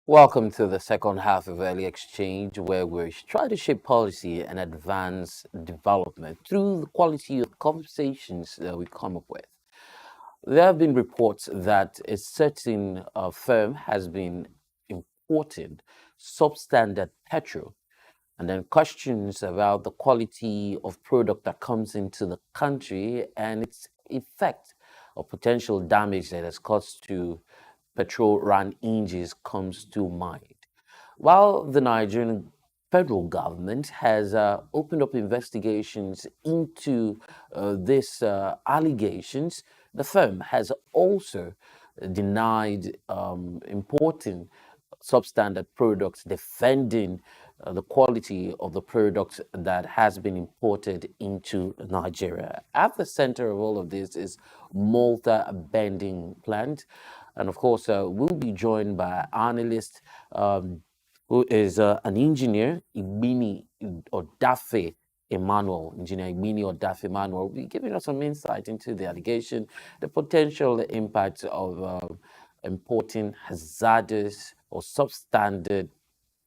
Welcome to the second half of Early Exchange, where we try to shape policy and advance development through the quality of conversations that we come up with. There have been reports that a certain firm has been importing substandard petrol, and then questions about the quality of product that comes into the country and its effect or potential damage that has caused to petrol run engines comes to mind. While the Nigerian federal government has opened up investigations into these allegations, the firm has also denied importing substandard products, defending the quality of the products that has been imported into Nigeria. At the center of all of this is Malta Bending Plant. And of course, we'll be joined by analyst who is an engineer, Igbini Odafe Emmanuel, engineer Igbini Odafe Emmanuel, will be giving us some insight into the allegation, the potential impact of importing hazardous or substandard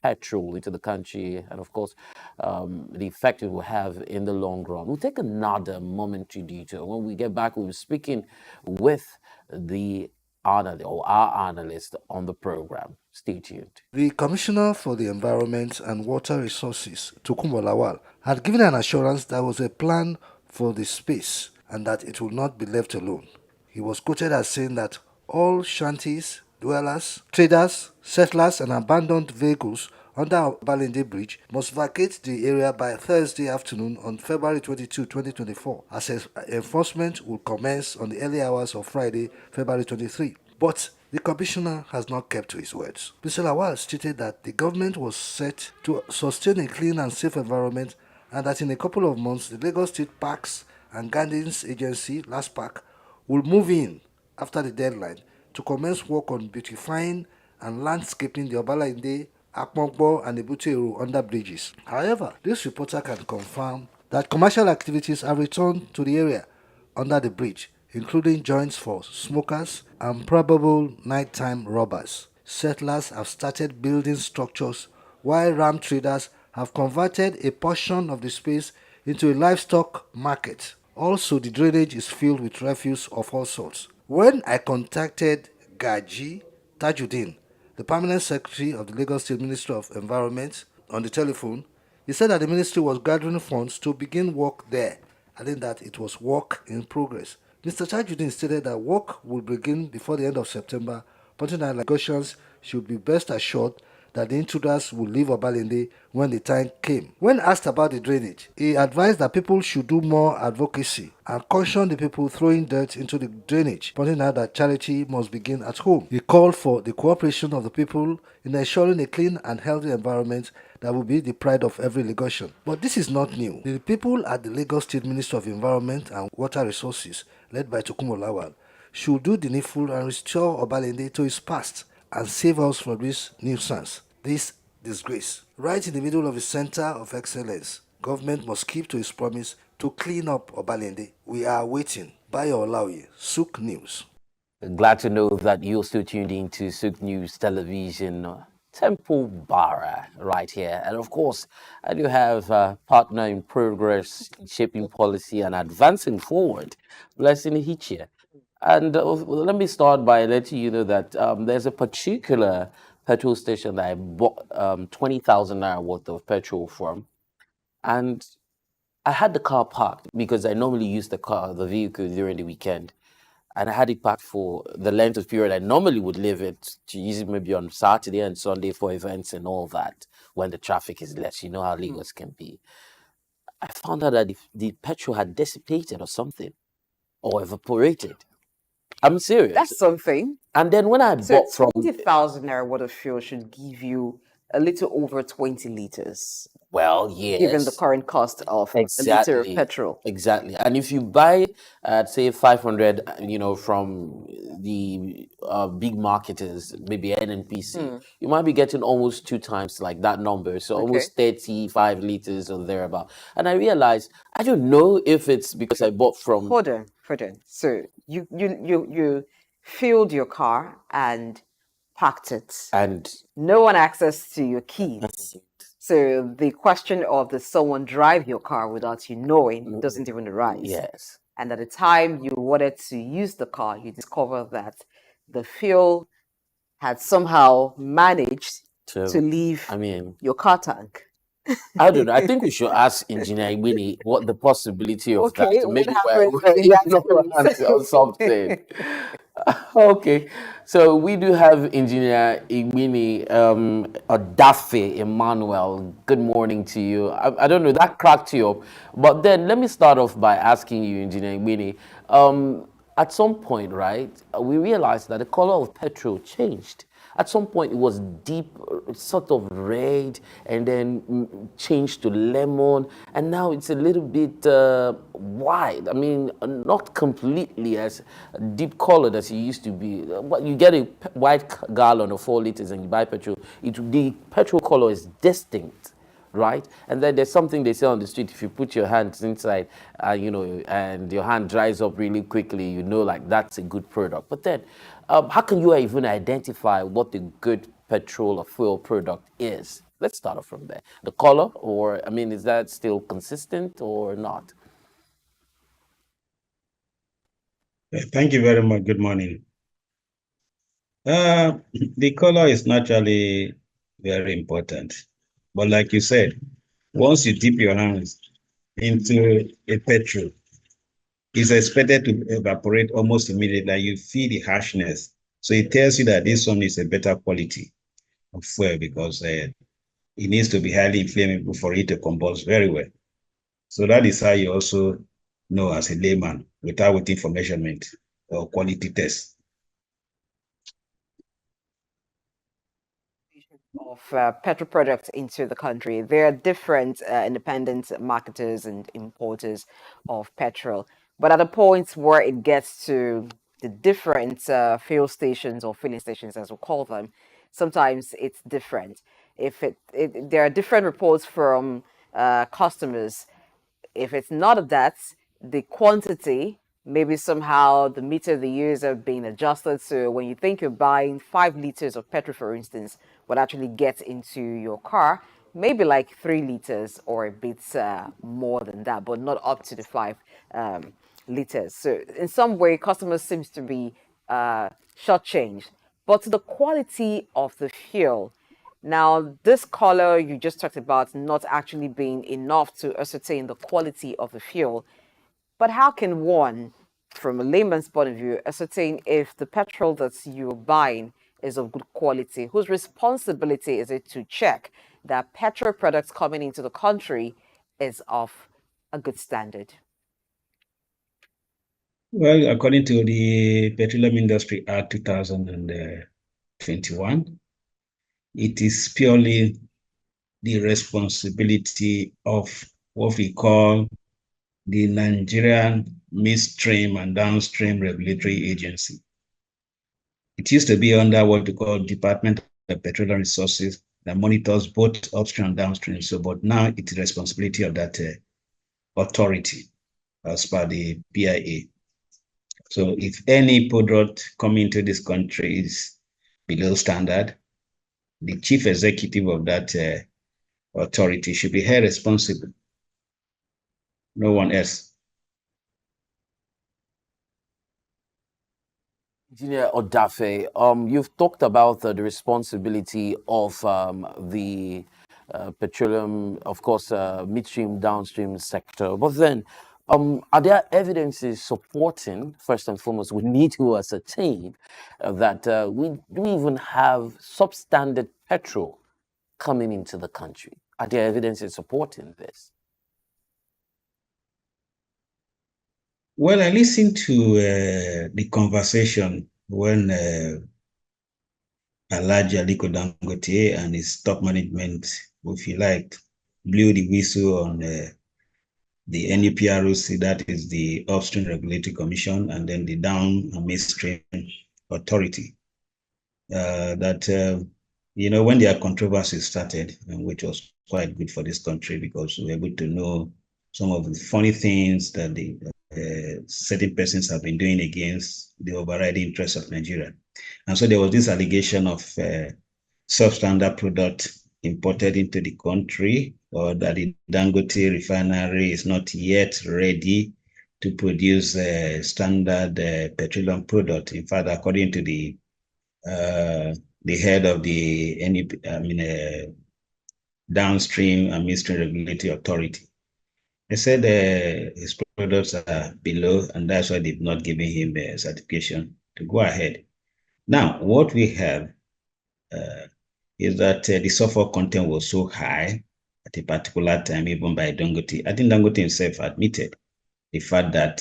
petrol into the country, and of course, the effect it will have in the long run. We'll take another momentary detour. When we get back, we'll be speaking with the our analyst on the program. Stay tuned. The Commissioner for the Environment and Water Resources, Tokunbo Lawal, had given an assurance there was a plan for the space and that it would not be left alone. He was quoted as saying that all shanties, dwellers, traders, settlers, and abandoned vehicles under Balinde Bridge must vacate the area by Thursday afternoon on February 22, 2024, as enforcement will commence on the early hours of Friday, February 23. But the commissioner has not kept to his words. Mr. Lawal stated that the government was set to sustain a clean and safe environment and that in a couple of months the Lagos State Parks and Gardens Agency, last park, will move in after the deadline to commence work on beautifying and landscaping the Obalinde, Akmogbo and Ebuteru under bridges. However, this reporter can confirm that commercial activities have returned to the area under the bridge, including joints for smokers and probable nighttime robbers. Settlers have started building structures, while ram traders have converted a portion of the space into a livestock market. Also, the drainage is filled with refuse of all sorts. When I contacted Gaji Tajuddin, the permanent secretary of the Lagos State Ministry of Environment, on the telephone, he said that the ministry was gathering funds to begin work there, adding that it was work in progress. Mr. Tajuddin stated that work will begin before the end of September, pointing that Lagosians should be best assured that the intruders will leave Obalende when the time came. When asked about the drainage, he advised that people should do more advocacy and caution the people throwing dirt into the drainage, pointing out that charity must begin at home. He called for the cooperation of the people in ensuring a clean and healthy environment that will be the pride of every Lagosian. But this is not new. The people at the Lagos State Ministry of Environment and Water Resources, led by Tokunbo Lawal, should do the needful and restore Obalende to its past and save us from this nuisance, this disgrace. Right in the middle of the center of excellence, government must keep to its promise to clean up Obalende. We are waiting. Bayo Olaoye, SOUQ News. Glad to know that you're still tuned into SOUQ News Television. Temple Bara right here. And of course, I do have a partner in progress, shaping policy and advancing forward, Blessing Hichia. And let me start by letting you know that there's a particular petrol station that I bought 20,000 naira worth of petrol from. And I had the car parked because I normally use the vehicle during the weekend. And I had it parked for the length of period I normally would leave it to use it maybe on Saturday and Sunday for events and all that when the traffic is less. You know how Lagos can be. I found out that the petrol had dissipated or something or evaporated. I'm serious. That's something. And then when I So bought from 20,000 naira worth of fuel should give you a little over 20 liters, well, yes, given the current cost of a liter of petrol. Exactly. And if you buy at say 500, from the big marketers, maybe NNPC, you might be getting almost two times like that number. So almost 35 liters or thereabout. And I realized, I don't know if it's because I bought from. Hold on. So you filled your car and parked it. And No one access to your keys. So the question of did someone drive your car without you knowing doesn't even arise. yes, And at the time you wanted to use the car, you discover that the fuel had somehow managed to leave your car tank. I don't know. I think we should ask Engineer Igbini what the possibility of Okay, that. what Maybe happens we're in that ignorant case? or something. Okay, so we do have Engineer Igbini Odafe Emmanuel. Good morning to you. I don't know, that cracked you up. But then let me start off by asking you, Engineer Igbini. At some point, right, we realized that the color of petrol changed. At some point, it was deep, sort of red, and then changed to lemon, and now it's a little bit wide. I mean, not completely as deep colored as it used to be. But you get a white gallon of 4 liters and you buy petrol, the petrol color is distinct, right? And then there's something they say on the street: if you put your hands inside, and your hand dries up really quickly, you know, like that's a good product. But then, how can you even identify what the good petrol or fuel product is? Let's start off from there. The color, or I mean, is that still consistent or not? Thank you very much. Good morning. The color is naturally very important. But like you said, once you dip your hands into a petrol, it's expected to evaporate almost immediately. You feel the harshness. So it tells you that this one is a better quality of fuel because it needs to be highly inflammable for it to combust very well. So that is how you also know as a layman without waiting for measurement or quality test. Of petrol products into the country. There are different independent marketers and importers of petrol, but at a point where it gets to the different fuel stations or filling stations, as we call them, sometimes it's different. If there are different reports from customers. If it's not that, the quantity, maybe somehow the meter they use have been adjusted. So when you think you're buying 5 liters of petrol, for instance, what actually gets into your car, maybe like 3 liters or a bit more than that, but not up to the 5 liters. So in some way, customers seems to be shortchanged. But the quality of the fuel, now, this color you just talked about not actually being enough to ascertain the quality of the fuel, but how can one, from a layman's point of view, ascertain if the petrol that you're buying is of good quality? Whose responsibility is it to check that petrol products coming into the country is of a good standard? Well, according to the Petroleum Industry Act 2021, it is purely the responsibility of what we call the Nigerian Midstream and Downstream Regulatory Agency. It used to be under what we call Department of Petroleum Resources that monitors both upstream and downstream. So, but now it's the responsibility of that authority as per the PIA. So if any product coming into this country is below standard, the chief executive of that authority should be held responsible. No one else. Engineer Odafe, you've talked about the responsibility of the petroleum, of course, midstream, downstream sector. But then, are there evidences supporting, first and foremost, we need to ascertain that we do even have substandard petrol coming into the country? Are there evidences supporting this? Well, I listened to the conversation when Alhaji Aliko Dangote and his top management, if you like, blew the whistle on the NUPROC, that is the Upstream Regulatory Commission, and then the Down and Midstream Authority. When their controversy started, which was quite good for this country because we were able to know some of the funny things that the certain persons have been doing against the overriding interests of Nigeria. And so there was this allegation of substandard product imported into the country, or that the Dangote refinery is not yet ready to produce a standard petroleum product. In fact, according to the head of the downstream and midstream regulatory authority, they said his products are below, and that's why they've not given him a certification to go ahead. Now, what we have is that the sulfur content was so high at a particular time, even by Dangote. I think Dangote himself admitted the fact that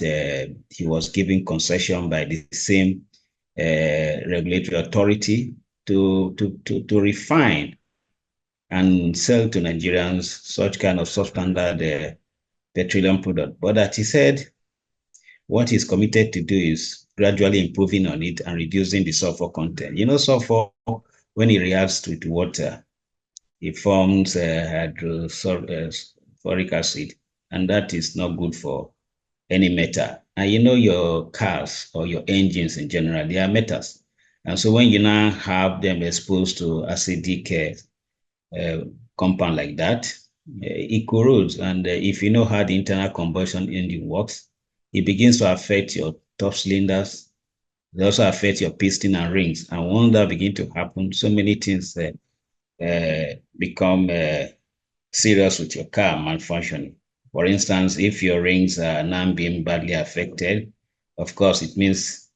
he was given concession by the same regulatory authority to refine and sell to Nigerians such kind of substandard petroleum product. But that he said what he's committed to do is gradually improving on it and reducing the sulfur content. You know, sulfur, when it reacts with water, it forms hydrofluoric acid, and that is not good for any metal. And you know, your cars or your engines in general, they are metals. And so when you now have them exposed to acidic compound like that, it corrodes. And if you know how the internal combustion engine works, it begins to affect your top cylinders. It also affects your piston and rings. And once that begins to happen, so many things become serious with your car malfunctioning. For instance, if your rings are now being badly affected, of course, it means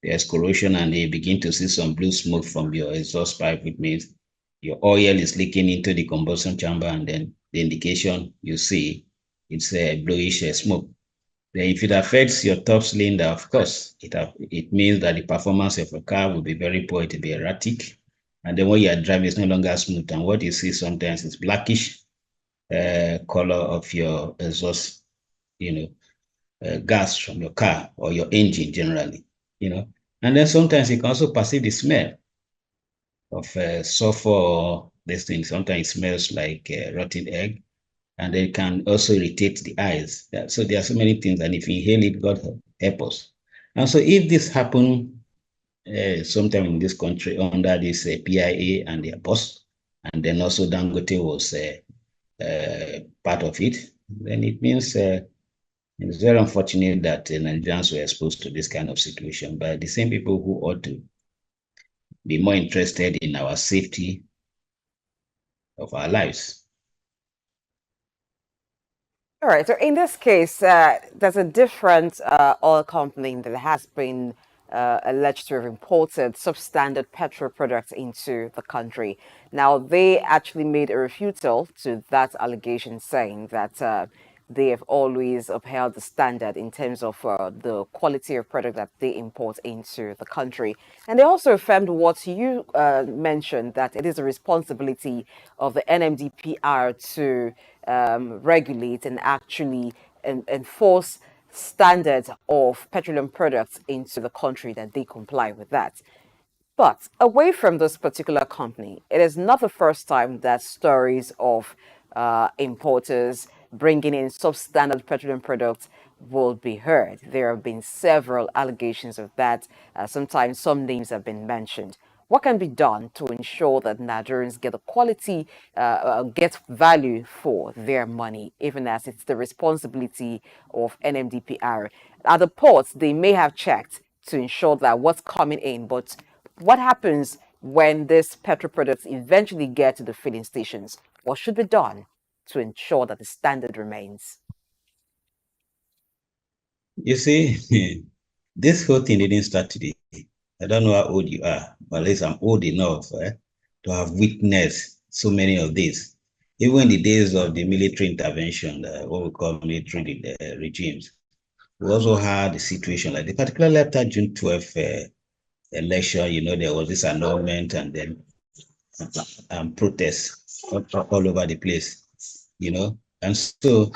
there's corrosion and they begin to see some blue smoke from your exhaust pipe, which means your oil is leaking into the combustion chamber, and then the indication you see, it's a bluish smoke. Then if it affects your top cylinder, of course, it means that the performance of a car will be very poor, it will be erratic. And then when you are driving, it's no longer smooth. And what you see sometimes is blackish color of your exhaust, gas from your car or your engine generally, And then sometimes you can also perceive the smell of sulfur. This thing, sometimes it smells like rotten egg, and it can also irritate the eyes. So there are so many things, and if you inhale it, God help us. And so if this happen sometime in this country under this PIA and their boss, and then also Dangote was part of it, then it means it's very unfortunate that Nigerians were exposed to this kind of situation by the same people who ought to be more interested in our safety of our lives. All right. So in this case, there's a different oil company that has been alleged to have imported substandard petrol products into the country. Now, they actually made a refutal to that allegation, saying that they have always upheld the standard in terms of the quality of product that they import into the country. And they also affirmed what you mentioned, that it is a responsibility of the NMDPR to regulate and actually enforce standards of petroleum products into the country, that they comply with that. But away from this particular company, it is not the first time that stories of importers bringing in substandard petroleum products will be heard. There have been several allegations of that. Sometimes some names have been mentioned. What can be done to ensure that Nigerians get the quality, get value for their money, even as it's the responsibility of NMDPR? At the ports, they may have checked to ensure that what's coming in, but what happens when these petrol products eventually get to the filling stations? What should be done to ensure that the standard remains? You see, this whole thing didn't start today. I don't know how old you are, but at least I'm old enough to have witnessed so many of these. Even in the days of the military intervention, what we call military regimes, we also had a situation like this, particularly after June 12th election. There was this annulment and then protests all over the place, And so,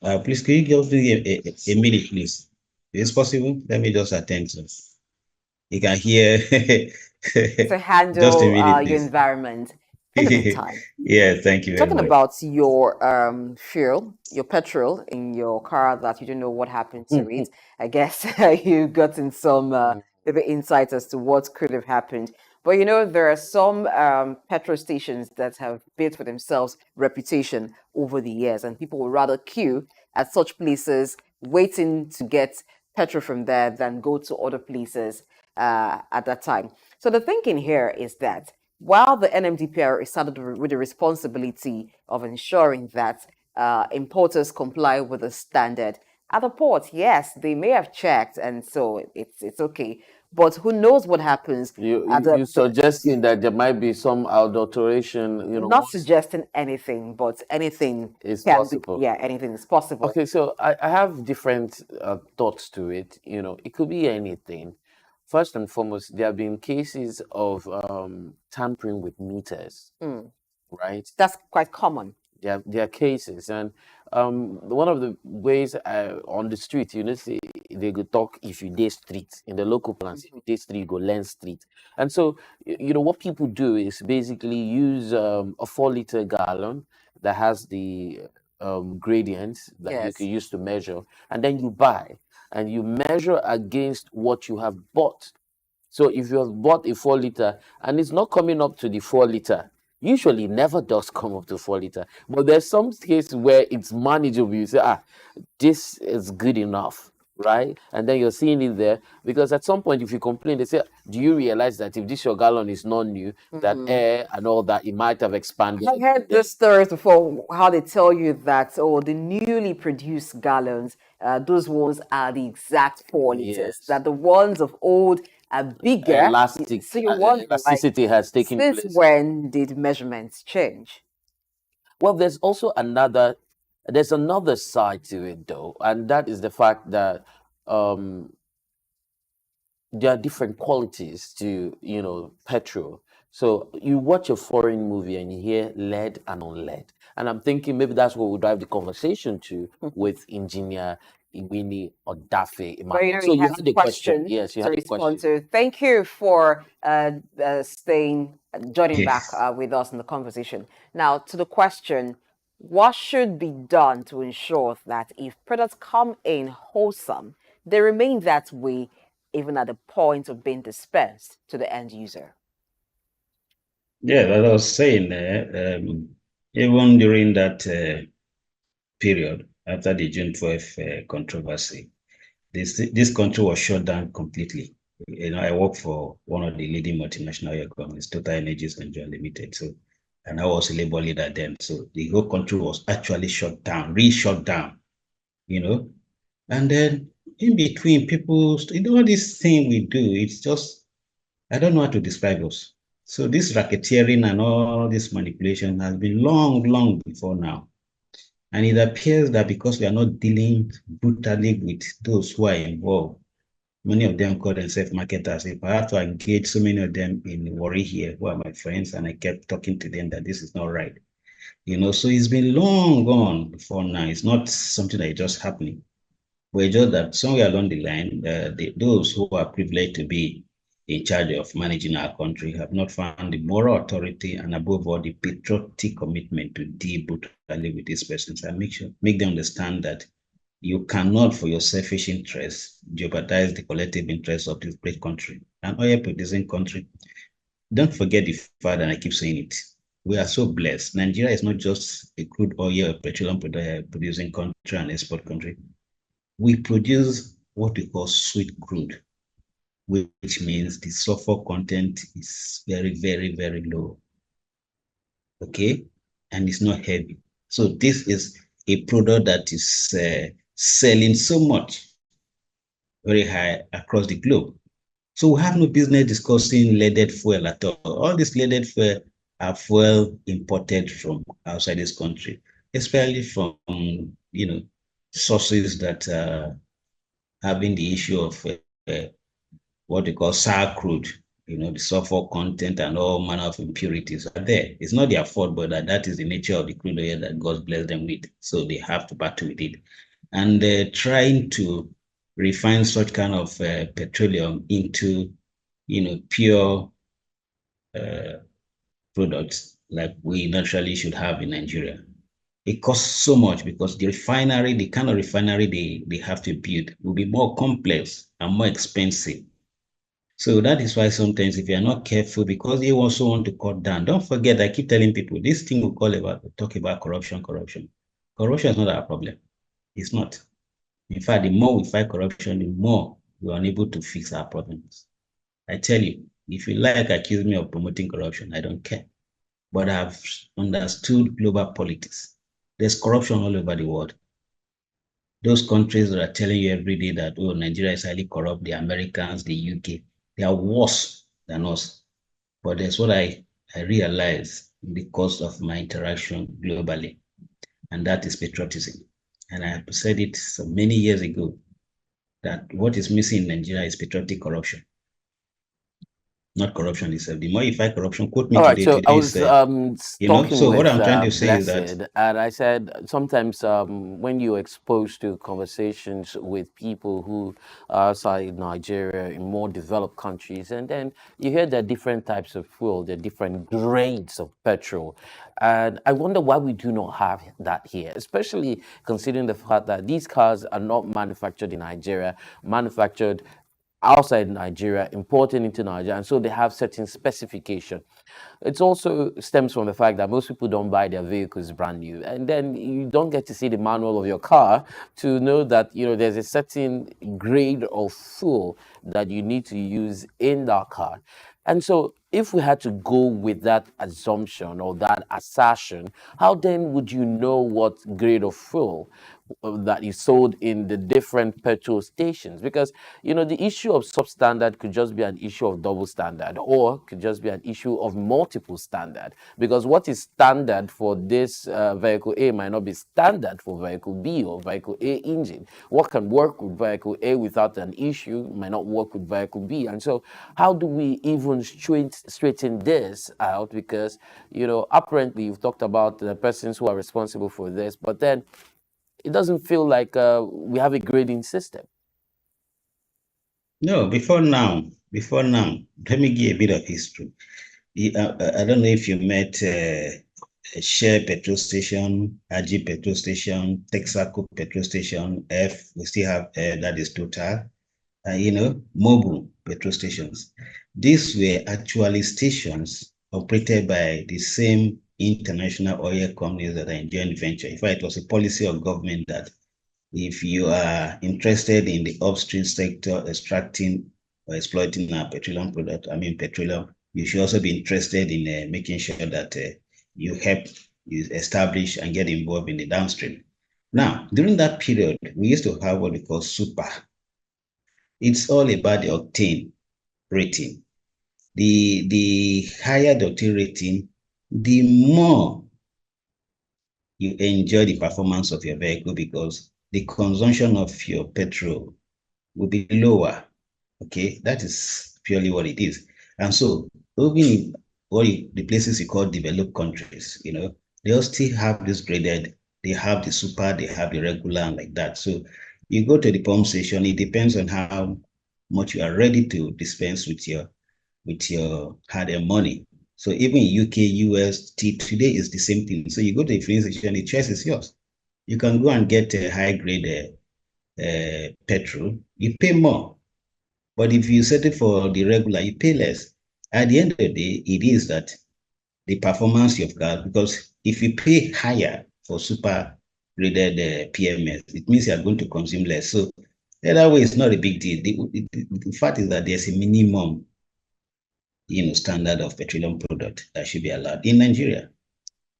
please, can you give me a minute, please? Is it possible? Let me just attend to. You can hear. To Just a handle minute, your please. environment. In the meantime, Yeah, thank you very talking much. about your fuel, your petrol in your car that you don't know what happened to it. I guess you got in some the insights as to what could have happened. But there are some petrol stations that have built for themselves reputation over the years, and people would rather queue at such places waiting to get petrol from there than go to other places at that time. So the thinking here is that while the NMDPR is saddled with the responsibility of ensuring that importers comply with the standard, at the port, yes, they may have checked, and so it's okay. But who knows what happens at You suggesting that there might be some adulteration, not suggesting anything, but anything is can be. possible. Yeah, anything is possible. Okay, so I have different thoughts to it. It could be anything. First and foremost, there have been cases of tampering with meters, right? That's quite common. There are cases, and one of the ways on the street, see, they could talk if you day street in the local plans. If you day street, you go land street, and so what people do is basically use a 4 liter gallon that has the gradients that you Yes. can use to measure, and then you buy and you measure against what you have bought. So if you have bought a 4 liter and it's not coming up to the 4 liter, usually never does come up to 4 liter. But there's some cases where it's manageable. You say, this is good enough, right? And then you're seeing it there because at some point, if you complain, they say, do you realize that if this your gallon is not new, that air and all that, it might have expanded? I heard this stories before, how they tell you that, the newly produced gallons, those ones are the exact 4 liters. Yes. That the ones of old are bigger. Elastic, So you wonder, elasticity has taken since place. when did measurements change? Well, there's another side to it though, and that is the fact that there are different qualities to petrol. So you watch a foreign movie and you hear lead and unlead, and I'm thinking maybe that's what will drive the conversation to with engineer Igbini Odafe E. But So you you had had the question. Yes, you to had the respond question. to. Thank you for joining back Yes. with us in the conversation. Now, to the question, what should be done to ensure that if products come in wholesome, they remain that way even at the point of being dispensed to the end user? Yeah, that I was saying, even during that period after the June 12th controversy, this country was shut down completely. I work for one of the leading multinational oil companies, Total Energies Nigeria Limited. So, and I was a labor leader then. So the whole country was actually shut down, re-shut down, And then in between, people, all this thing we do, it's just, I don't know how to describe us. So this racketeering and all this manipulation has been long, long before now. And it appears that because we are not dealing brutally with those who are involved, many of them call themselves marketers. If I have to engage so many of them in worry here, who are my friends, and I kept talking to them that this is not right. So it's been long gone before now. It's not something that is just happening. We're just that somewhere along the line, those who are privileged to be in charge of managing our country have not found the moral authority and above all the patriotic commitment to deal brutally with these persons and make them understand that you cannot, for your selfish interests, jeopardize the collective interests of this great country. An oil producing country, don't forget the fact that I keep saying it. We are so blessed. Nigeria is not just a crude oil petroleum producing country and export country. We produce what we call sweet crude, which means the sulfur content is very, very, very low. Okay? And it's not heavy. So this is a product that is selling so much, very high across the globe. So we have no business discussing leaded fuel at all. All this leaded fuel are fuel imported from outside this country, especially from sources that are having the issue of what they call SOUQ crude. The sulfur content and all manner of impurities are there. It's not their fault, but that is the nature of the crude oil that God blessed them with. So they have to battle with it. And trying to refine such kind of petroleum into, pure products like we naturally should have in Nigeria. It costs so much because the refinery, the kind of refinery they have to build will be more complex and more expensive So that is why sometimes if you are not careful, because they also want to cut down, don't forget, I keep telling people, this thing we talk about corruption. Corruption is not our problem. It's not. In fact, the more we fight corruption, the more we are unable to fix our problems. I tell you, if you like accuse me of promoting corruption, I don't care. But I've understood global politics. There's corruption all over the world. Those countries that are telling you every day that, oh, Nigeria is highly corrupt, the Americans, the UK, they are worse than us. But that's what I realized in the course of my interaction globally, and that is patriotism. And I have said it so many years ago that what is missing in Nigeria is patriotic corruption, not corruption itself. The more you fight corruption, quote me All right, today, so I today is, was talking so what with I'm trying to say is that, Blessed, and I said sometimes when you're exposed to conversations with people who are outside Nigeria in more developed countries, and then you hear there are different types of fuel, there are different grades of petrol, and I wonder why we do not have that here, especially considering the fact that these cars are not manufactured in Nigeria, manufactured outside Nigeria, importing into Nigeria, and so they have certain specification. It also stems from the fact that most people don't buy their vehicles brand new, and then you don't get to see the manual of your car to know that there's a certain grade of fuel that you need to use in that car. And so, if we had to go with that assumption or that assertion, how then would you know what grade of fuel that is sold in the different petrol stations? Because the issue of substandard could just be an issue of double standard, or could just be an issue of multiple standard. Because what is standard for this vehicle A might not be standard for vehicle B or vehicle A engine. What can work with vehicle A without an issue might not work with vehicle B. And so, how do we even straighten this out? Because apparently you've talked about the persons who are responsible for this, but then it doesn't feel like we have a grading system. no, before now, let me give a bit of history. I don't know if you met Shell petrol station, RG petrol station, Texaco petrol station, F, we still have that is Total, mobile petrol stations. These were actually stations operated by the same international oil companies that are in joint venture. In fact, it was a policy of government that if you are interested in the upstream sector, extracting or exploiting a petroleum product, petroleum, you should also be interested in making sure that you help you establish and get involved in the downstream. Now, during that period, we used to have what we call super. It's all about the octane rating. The higher the octane rating, the more you enjoy the performance of your vehicle because the consumption of your petrol will be lower. Okay, that is purely what it is. And so, even the places you call developed countries, they all still have this graded. They have the super, they have the regular, and like that. So, you go to the pump station. It depends on how much you are ready to dispense with your hard-earned money. So even in UK, US, today is the same thing. So you go to the filling station, the choice is yours. You can go and get a high-grade petrol. You pay more. But if you set it for the regular, you pay less. At the end of the day, it is that the performance you've got, because if you pay higher for super graded PMS, it means you are going to consume less. So that way, it's not a big deal. The fact is that there's a minimum standard of petroleum product that should be allowed. In Nigeria,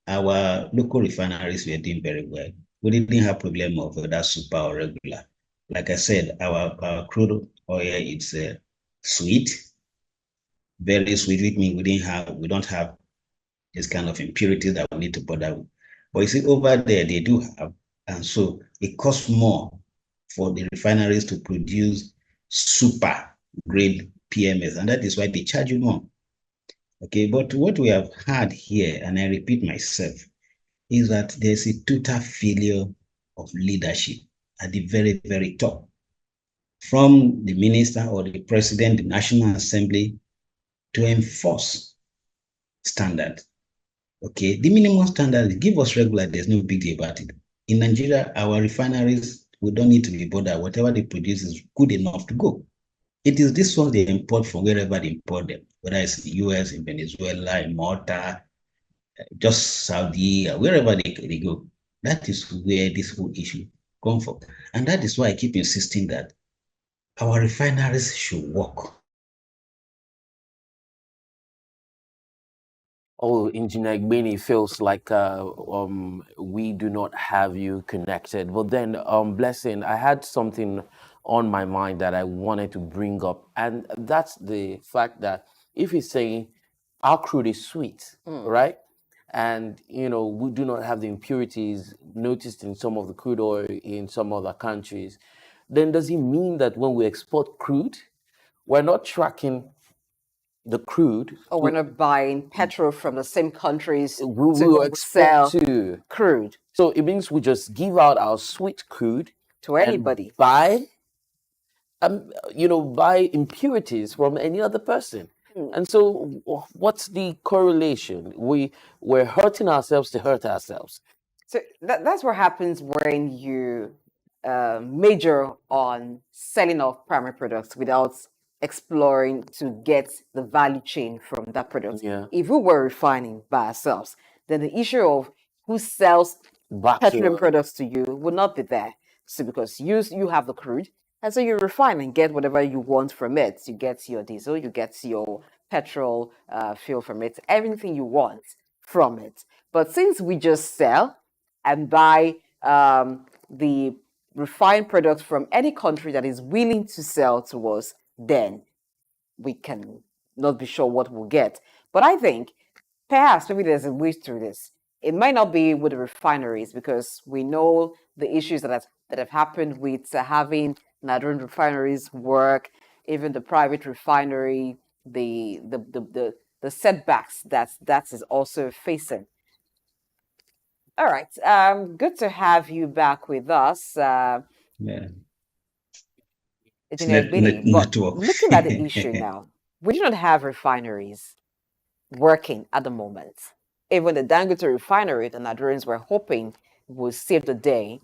our local refineries were doing very well. We didn't have problem of that super or regular. Like I said, our crude oil is sweet, very sweet. With me, we don't have this kind of impurities that we need to bother with. But you see, over there they do have, and so it costs more for the refineries to produce super grade PMS, and that is why they charge you more. Okay, but what we have had here, and I repeat myself, is that there's a total failure of leadership at the very, very top. From the minister or the president, the National Assembly, to enforce standard. Okay, the minimum standard, give us regular, there's no big deal about it. In Nigeria, our refineries, we don't need to be bothered. Whatever they produce is good enough to go. It is this one they import from wherever they import them, whether it's in the US, in Venezuela, in Malta, just Saudi, wherever they go. That is where this whole issue comes from. And that is why I keep insisting that our refineries should work. Oh, Engineer Igbini, feels like we do not have you connected. But then, Blessing, I had something on my mind that I wanted to bring up, and that's the fact that if you're saying our crude is sweet, right? And we do not have the impurities noticed in some of the crude oil in some other countries, then does it mean that when we export crude, we're not tracking the crude Or we're not buying petrol from the same countries we to will whom we export sell to? crude So it means we just give out our sweet crude to and anybody. buy, buy impurities from any other person. And so, what's the correlation? We're hurting ourselves to hurt ourselves. So that's what happens when you major on selling off primary products without exploring to get the value chain from that product. Yeah. If we were refining by ourselves, then the issue of who sells Back petroleum to products to you would not be there. So because you have the crude, and so you refine and get whatever you want from it. You get your diesel, you get your petrol fuel from it, everything you want from it. But since we just sell and buy the refined product from any country that is willing to sell to us, then we can not be sure what we'll get. But I think perhaps maybe there's a way through this. It might not be with the refineries because we know the issues that have happened with having Nigerian refineries work, even the private refinery, the setbacks that is also facing. All right, good to have you back with us, Yeah. Engineer Igbini. But Network. looking at the issue now, we do not have refineries working at the moment. Even the Dangote refinery that Nigerians were hoping would save the day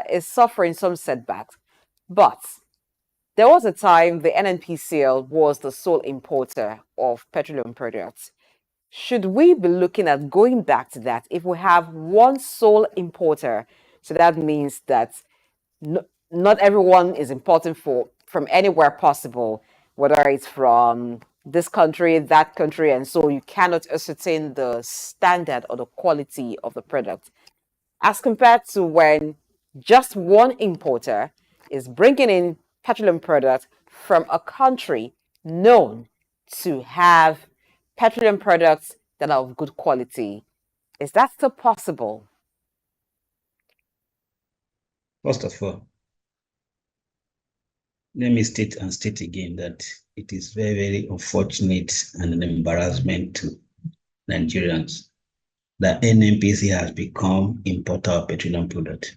is suffering some setbacks. But there was a time the NNPCL was the sole importer of petroleum products. Should we be looking at going back to that if we have one sole importer? So that means that not everyone is importing from anywhere possible, whether it's from this country, that country, and so you cannot ascertain the standard or the quality of the product. As compared to when just one importer is bringing in petroleum products from a country known to have petroleum products that are of good quality. Is that still possible? First of all, let me state again that it is very, very unfortunate and an embarrassment to Nigerians that NNPC has become importer of petroleum product.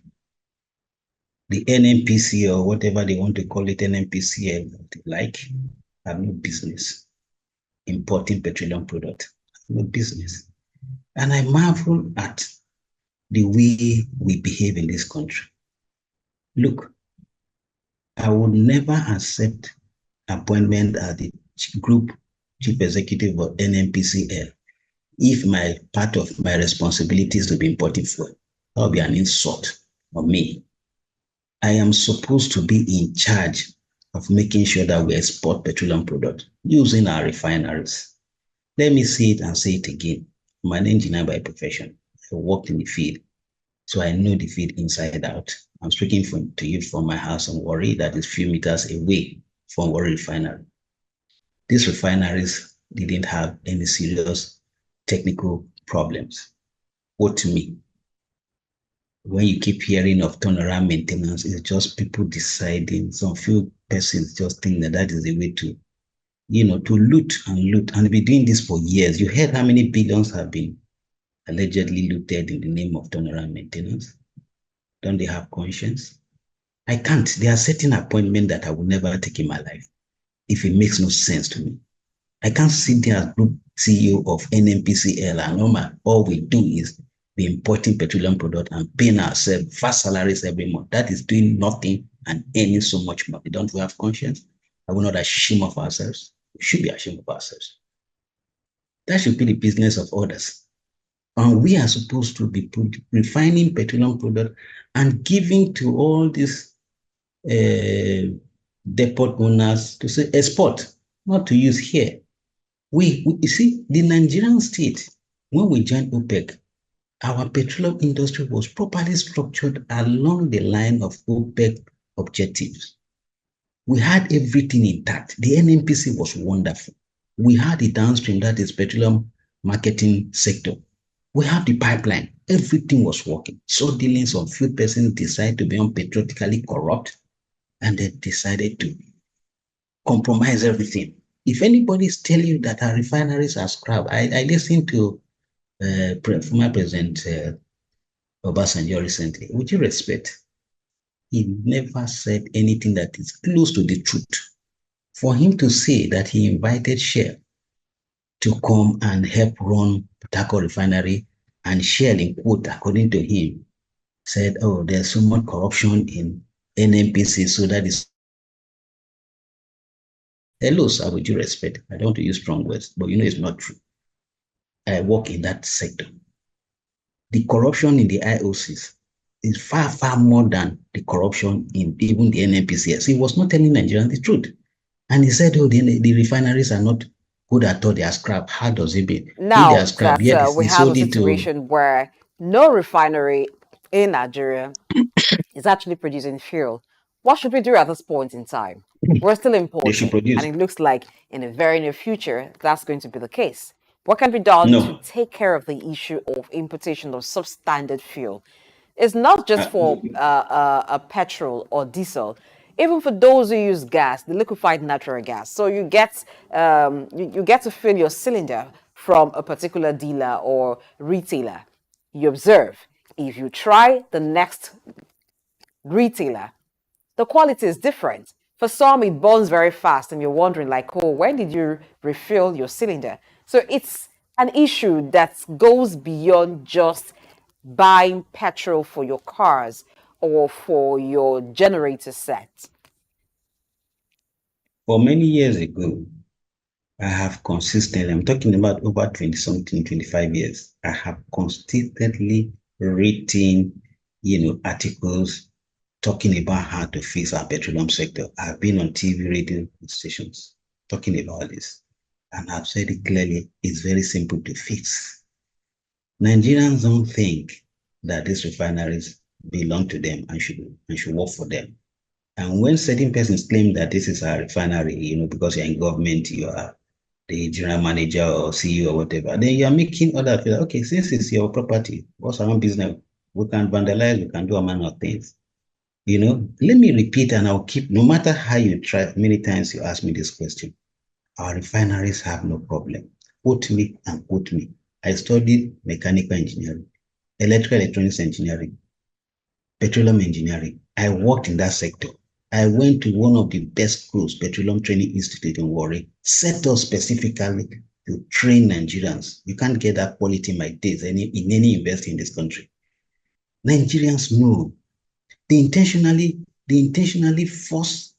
The NNPC or whatever they want to call it, NNPCL, like, have no business importing petroleum product. No business. And I marvel at the way we behave in this country. Look, I would never accept appointment as the group chief executive of NNPCL if my part of my responsibility is to be importing fuel. That would be an insult on me. I am supposed to be in charge of making sure that we export petroleum products using our refineries. Let me say it and say it again. I'm an engineer by profession. I worked in the field, so I know the field inside out. I'm speaking to you from my house in Warri, that is few meters away from Warri Refinery. These refineries didn't have any serious technical problems. What to me? When you keep hearing of turnaround maintenance, it's just people deciding, some few persons just think that is the way to, to loot and be doing this for years. You heard how many billions have been allegedly looted in the name of turnaround maintenance? Don't they have conscience? I can't. There are certain appointments that I will never take in my life if it makes no sense to me. I can't sit there as group CEO of NNPCL and all we do is be importing petroleum product and paying ourselves fast salaries every month. That is doing nothing and earning so much money. Don't we have conscience? Are we not ashamed of ourselves? We should be ashamed of ourselves. That should be the business of others. And we are supposed to be refining petroleum product and giving to all these depot owners to say export, not to use here. You see, the Nigerian state, when we joined OPEC, our petroleum industry was properly structured along the line of OPEC objectives. We had everything intact. The NNPC was wonderful. We had the downstream, that is petroleum marketing sector. We have the pipeline. Everything was working. Suddenly, some few persons decided to be unpatriotically corrupt, and they decided to compromise everything. If anybody is telling you that our refineries are scrap, I listened to former President Obasanjo recently. With due respect, he never said anything that is close to the truth. For him to say that he invited Shell to come and help run Petrol refinery, and Shell, in quote, according to him, said, "Oh, there's so much corruption in NNPC, so that is." Hello, sir, with due respect, I don't want to use strong words, but you know it's not true. I work in that sector. The corruption in the IOCs is far, far more than the corruption in even the NNPCs. He was not telling Nigerians the truth. And he said, oh, the refineries are not good at all, they are scrap. How does it be? If they Now are scrap, that yet we they have a sold it to. situation where no refinery in Nigeria is actually producing fuel, what should we do at this point in time? We're still They should importing, produce. and it looks like in the very near future that's going to be the case. What can be done to No. take care of the issue of importation of substandard fuel? It's not just for a petrol or diesel, even for those who use gas, the liquefied natural gas. So you get you get to fill your cylinder from a particular dealer or retailer. You observe. If you try the next retailer, the quality is different. For some, it burns very fast, and you're wondering, like, oh, when did you refill your cylinder? So it's an issue that goes beyond just buying petrol for your cars or for your generator set. For many years ago, I have consistently, I'm talking about over 20 something, 25 years, I have consistently written, articles talking about how to fix our petroleum sector. I've been on TV, radio stations talking about this. And I've said it clearly, it's very simple to fix. Nigerians don't think that these refineries belong to them and should work for them. And when certain persons claim that this is a refinery, because you're in government, you are the general manager or CEO or whatever, then you're making other feel, okay, since it's your property, what's our own business? We can vandalize, we can do a man of things. Let me repeat, and I'll keep, no matter how you try, many times you ask me this question. Our refineries have no problem. Quote me and quote me. I studied mechanical engineering, electrical electronics engineering, petroleum engineering. I worked in that sector. I went to one of the best schools, Petroleum Training Institute in Warri, set up specifically to train Nigerians. You can't get that quality in my days in any university in this country. Nigerians know. They intentionally force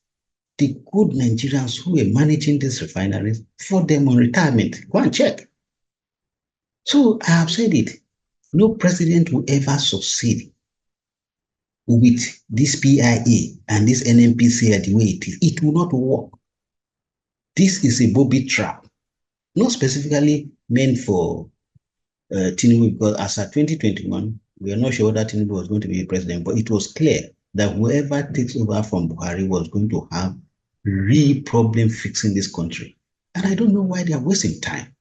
the good Nigerians who were managing these refineries for them on retirement. Go and check. So I have said it. No president will ever succeed with this PIA and this NNPC the way it is. It will not work. This is a booby trap, not specifically meant for Tinubu, because as at 2021, we are not sure that Tinubu was going to be president, but it was clear that whoever takes over from Buhari was going to have real problem fixing this country. And I don't know why they are wasting time.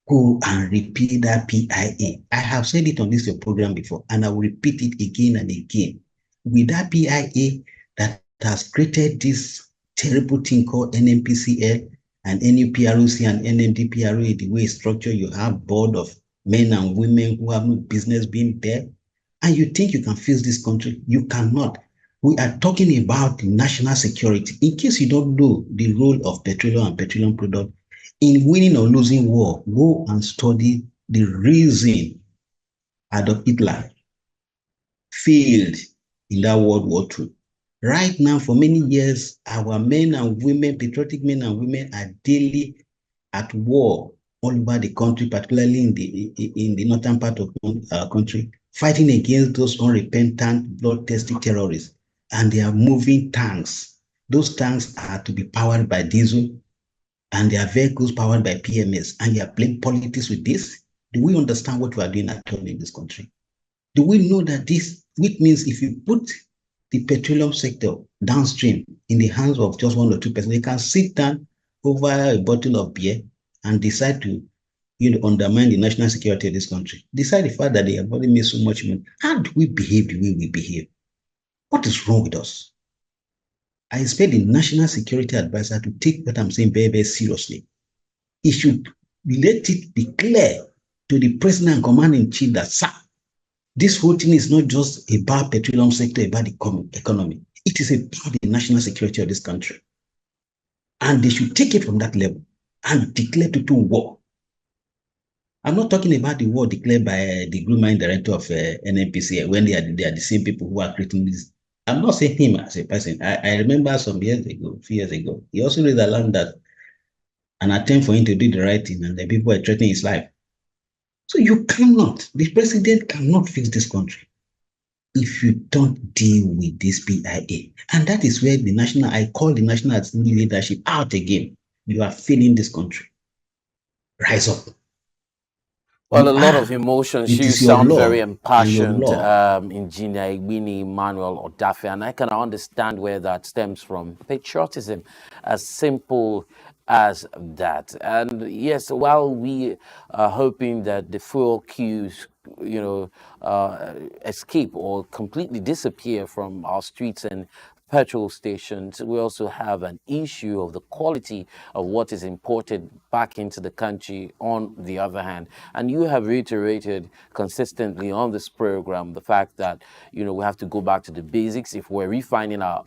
Go and repeat that PIA. I have said it on this program before, and I will repeat it again and again. With that PIA that has created this terrible thing called NNPCL and NUPROC and NMDPRO, the way it's structured, you have board of men and women who have no business being there, and you think you can fix this country. You cannot. We are talking about national security. In case you don't know the role of petroleum and petroleum product in winning or losing war, go and study the reason Adolf Hitler failed in that World War II. Right now, for many years, our men and women, patriotic men and women, are daily at war all over the country, particularly in the northern part of our country, fighting against those unrepentant, bloodthirsty terrorists. And they are moving tanks. Those tanks are to be powered by diesel, and their vehicles powered by PMS. And you are playing politics with this? Do we understand what we are doing at all in this country? Do we know that this, which means if you put the petroleum sector downstream in the hands of just 1 or 2%, they can sit down over a bottle of beer and decide to undermine the national security of this country. Decide the fact that they have already made so much money. How do we behave the way we behave? What is wrong with us? I expect the national security advisor to take what I'm saying very, very seriously. He should let it be clear to the president and commander in chief that, sir, this whole thing is not just about petroleum sector, about the economy. It is about the national security of this country. And they should take it from that level and declare total war. I'm not talking about the war declared by the group mine director of NNPC when they are the same people who are creating this. I'm not saying him as a person. I remember some years ago, few years ago, he also raised alarm that an attempt for him to do the right thing and the people are threatening his life. So the president cannot fix this country if you don't deal with this PIA. And that is where I call the National Assembly leadership out again. You are failing this country. Rise up. Well, a lot of emotions. It You is your sound very law and your impassioned, law. Engineer Igbini Odafe, and I can understand where that stems from. Patriotism, as simple as that. And yes, while we are hoping that the fuel queues, escape or completely disappear from our streets and petrol stations, we also have an issue of the quality of what is imported back into the country on the other hand. And you have reiterated consistently on this program the fact that, we have to go back to the basics. If we're refining our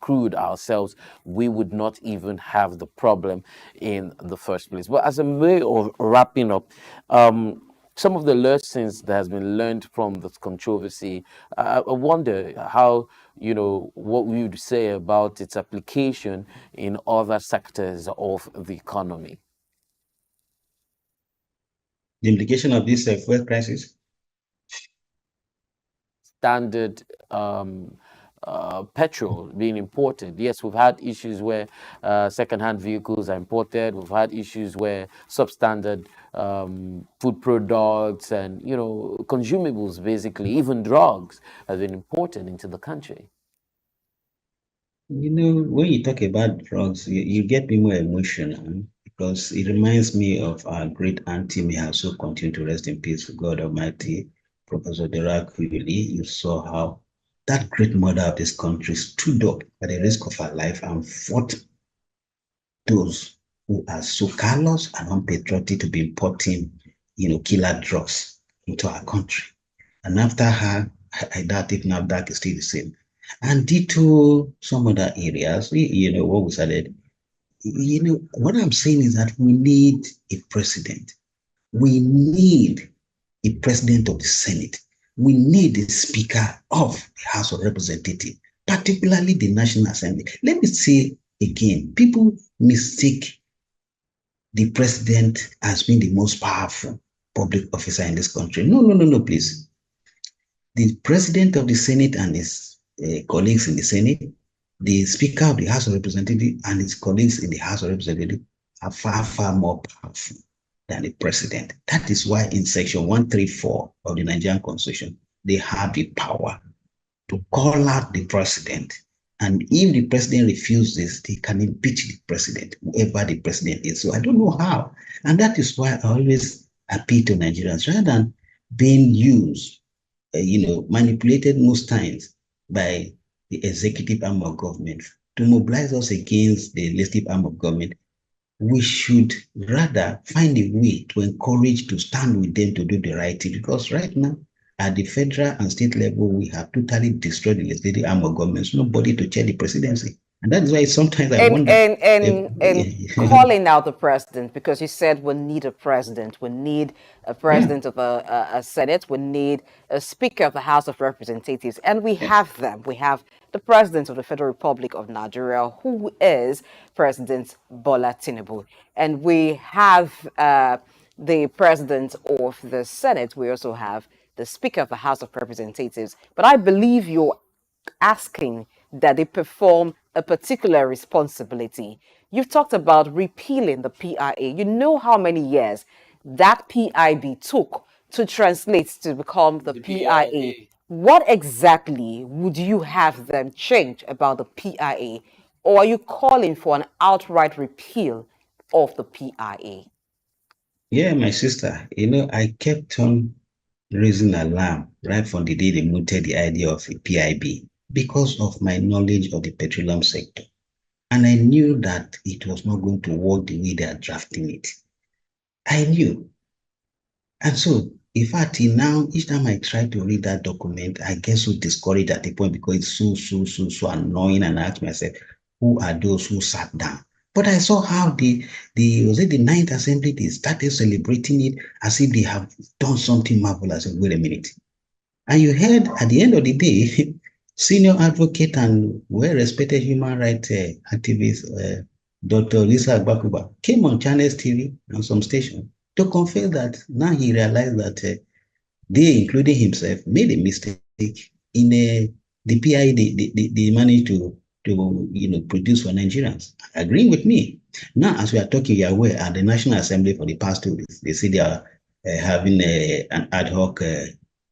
crude ourselves, we would not even have the problem in the first place. But as a way of wrapping up, some of the lessons that has been learned from this controversy, I wonder how, what we would say about its application in other sectors of the economy. The implication of this fuel crisis? Standard petrol being imported. Yes, we've had issues where second-hand vehicles are imported. We've had issues where substandard food products and consumables, basically even drugs, have been imported into the country. When you talk about drugs, you get me more emotional because it reminds me of our great auntie, may her soul continue to rest in peace, God Almighty, Professor Racketeering. You saw how that great mother of this country stood up at the risk of her life and fought those who are so callous and unpatriotic to be importing, killer drugs into our country. And after her, I doubt if NAFDAC is still the same. And ditto some other areas, what we started. What I'm saying is that we need a president. We need a president of the Senate. We need a speaker of the House of Representatives, particularly the National Assembly. Let me say again, people mistake the president as being the most powerful public officer in this country. No, please. The president of the Senate and his colleagues in the Senate, the Speaker of the House of Representatives and his colleagues in the House of Representatives are far, far more powerful than the president. That is why in Section 134 of the Nigerian Constitution, they have the power to call out the president. And if the president refuses, they can impeach the president, whoever the president is. So I don't know how. And that is why I always appeal to Nigerians, rather than being used manipulated most times by the executive arm of government to mobilize us against the legislative arm of government, we should rather find a way to encourage to stand with them to do the right thing. Because right now, at the federal and state level, we have totally destroyed the legislative arm of government. There's nobody to chair the presidency. And that's why sometimes I wonder. And calling out the president, because you said we need a president. We need a president of a Senate. We need a Speaker of the House of Representatives. And we have them. We have the President of the Federal Republic of Nigeria, who is President Bola Tinubu. And we have the President of the Senate. We also have the Speaker of the House of Representatives. But I believe you're asking that they perform a particular responsibility. You've talked about repealing the PIA. You know how many years that PIB took to translate to become the PIA. What exactly would you have them change about the PIA? Or are you calling for an outright repeal of the PIA? Yeah, my sister, I kept on raising alarm right from the day they mooted the idea of a PIB because of my knowledge of the petroleum sector. And I knew that it was not going to work the way they are drafting it. I knew. And so, in fact, till now, each time I try to read that document, I get so discouraged at the point because it's so annoying. And I ask myself, who are those who sat down? But I saw how the Ninth Assembly, they started celebrating it as if they have done something marvelous. Wait a minute. And you heard at the end of the day, senior advocate and well-respected human rights activist, Dr. Lisa Agbakuba, came on Channels TV and some station to confess that now he realized that they, including himself, made a mistake in the PI they managed to produce for Nigerians. Agreeing with me. Now, as we are talking, you are aware at the National Assembly for the past 2 weeks, they say they are having an ad hoc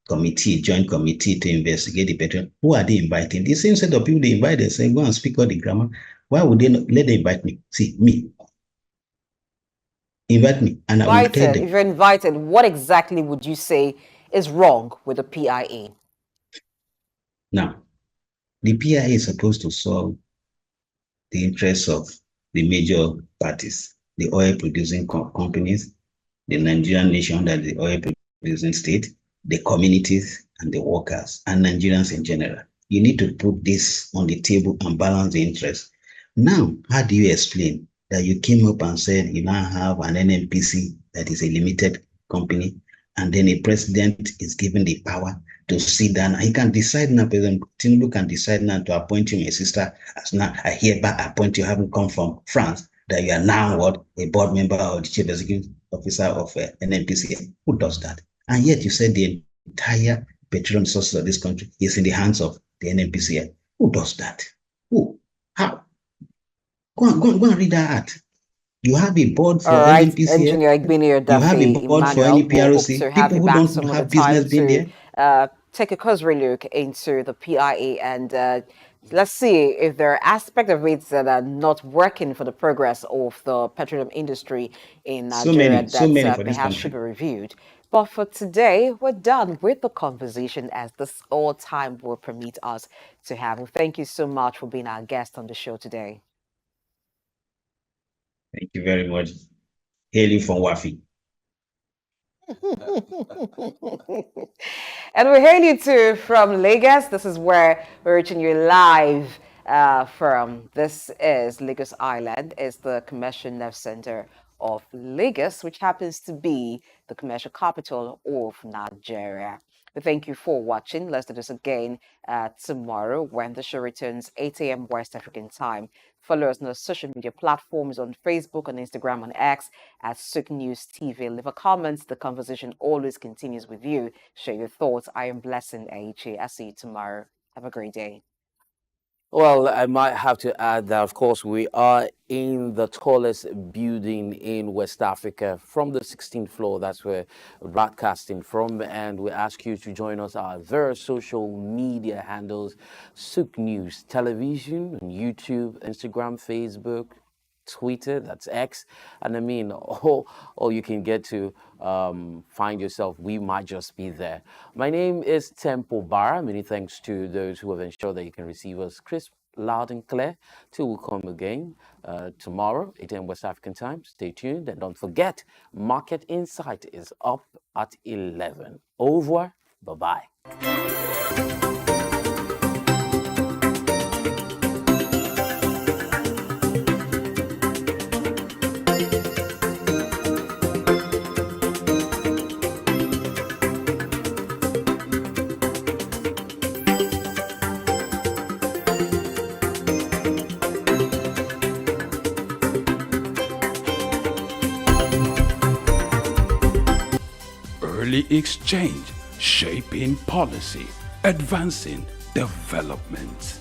committee, joint committee to investigate the petrol. Who are they inviting? The same set of people they invite, they say, go and speak all the grammar. Why would they not let them invite me? See, me. Invite me, and I will tell them. If you're invited, what exactly would you say is wrong with the PIA? Now, the PIA is supposed to solve the interests of the major parties, the oil-producing companies, the Nigerian nation, that the oil-producing state, the communities, and the workers, and Nigerians in general. You need to put this on the table and balance the interests. Now, how do you explain that you came up and said you now have an NNPC that is a limited company, and then a president is given the power to sit down? He can decide now, President Tinubu can decide now to appoint you, my sister, as now I hereby appoint you, having come from France, that you are now what? A board member or the chief executive officer of NNPC. Who does that? And yet you said the entire petroleum resources of this country is in the hands of the NNPC. Who does that? Who? How? Go and read that out. You have a board for NNPC. Engineer Igbini Odafe You have a board for any PRC. People who don't have business being there. Take a cursory look into the PIA and let's see if there are aspects of it that are not working for the progress of the petroleum industry in Nigeria that perhaps should be reviewed. But for today, we're done with the conversation as this all time will permit us to have. Well, thank you so much for being our guest on the show today. Thank you very much. Hailing from Wafi. And we're hearing you too from Lagos. This is where we're reaching you live from. This is Lagos Island. It's the commercial nerve center of Lagos, which happens to be the commercial capital of Nigeria. We thank you for watching. Let's do this again tomorrow when the show returns 8 a.m. West African time. Follow us on our social media platforms on Facebook, on Instagram, on X at SOUQ News TV. Leave a comment. The conversation always continues with you. Share your thoughts. I am Blessing Aichi. I'll see you tomorrow. Have a great day. Well, I might have to add that, of course, we are in the tallest building in West Africa from the 16th floor. That's where we're broadcasting from. And we ask you to join us on our various social media handles, SOUQ News Television, on YouTube, Instagram, Facebook, Twitter, that's X, and I mean, all you can get to find yourself, we might just be there. My name is Tempo Barra. Many thanks to those who have ensured that you can receive us crisp, loud, and clear. Till we come again tomorrow, 8 a.m. West African time. Stay tuned, and don't forget, Market Insight is up at 11. Au revoir. Bye-bye. Exchange, shaping policy, advancing development.